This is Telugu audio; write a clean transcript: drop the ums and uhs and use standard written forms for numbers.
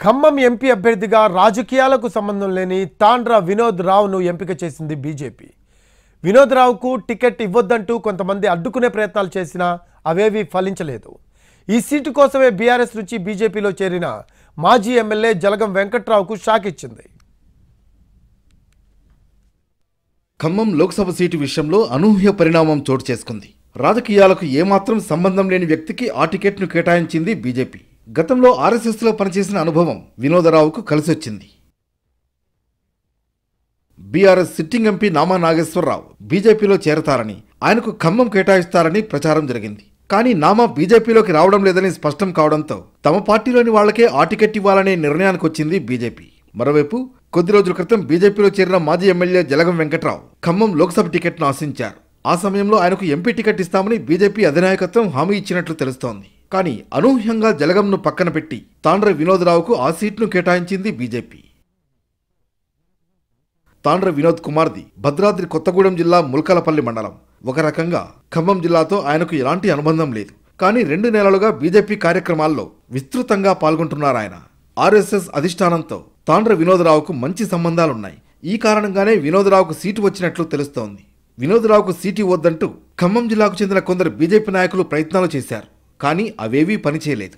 ఖమ్మం ఎంపీ అభ్యర్థిగా రాజకీయాలకు సంబంధం లేని తాండ్ర వినోద్ రావును ఎంపిక చేసింది బీజేపీ. వినోద్ రావుకు టికెట్ ఇవ్వొద్దంటూ కొంతమంది అడ్డుకునే ప్రయత్నాలు చేసినా అవేవి ఫలించలేదు. ఈ సీటు కోసమే బీఆర్ఎస్ నుంచి బీజేపీలో చేరిన మాజీ ఎమ్మెల్యే జలగం వెంకట్రావుకు షాక్ ఇచ్చింది. ఖమ్మం లోక్సభ సీటు విషయంలో అనూహ్య పరిణామం చోటు చేసుకుంది. రాజకీయాలకు ఏమాత్రం సంబంధం లేని వ్యక్తికి ఆ టికెట్ను కేటాయించింది బీజేపీ. గతంలో ఆర్ఎస్ఎస్లో పనిచేసిన అనుభవం వినోదరావుకు కలిసొచ్చింది. BRS sitting MP Nama Nageswara బీజేపీలో చేరతారని, ఆయనకు ఖమ్మం కేటాయిస్తారని ప్రచారం జరిగింది. కానీ నామా బీజేపీలోకి రావడం లేదని స్పష్టం కావడంతో తమ పార్టీలోని వాళ్లకే ఆ టికెట్ ఇవ్వాలనే నిర్ణయానికి వచ్చింది బీజేపీ. మరోవైపు కొద్ది రోజుల క్రితం బీజేపీలో చేరిన మాజీ ఎమ్మెల్యే జలగం వెంకట్రావు ఖమ్మం లోక్సభ టికెట్ను ఆశించారు. ఆ సమయంలో ఆయనకు ఎంపీ టికెట్ ఇస్తామని బీజేపీ అధినాయకత్వం హామీ ఇచ్చినట్లు తెలుస్తోంది. కానీ అనూహ్యంగా జలగంను పక్కన పెట్టి తాండ్ర వినోదరావుకు ఆ సీట్ను కేటాయించింది బీజేపీ. తాండ్ర వినోద్ కుమార్ది భద్రాద్రి కొత్తగూడెం జిల్లా ముల్కలపల్లి మండలం. ఒక రకంగా ఖమ్మం జిల్లాతో ఆయనకు ఎలాంటి అనుబంధం లేదు. కానీ 2 నెలలుగా బీజేపీ కార్యక్రమాల్లో విస్తృతంగా పాల్గొంటున్నారాయన. ఆర్ఎస్ఎస్ అధిష్టానంతో తాండ్ర వినోదరావుకు మంచి సంబంధాలున్నాయి. ఈ కారణంగానే వినోదరావుకు సీటు వచ్చినట్లు తెలుస్తోంది. వినోదరావుకు సీటు ఇవ్వొద్దంటూ ఖమ్మం జిల్లాకు చెందిన కొందరు బీజేపీ నాయకులు ప్రయత్నాలు చేశారు. కానీ అవేవీ పనిచేయలేదు.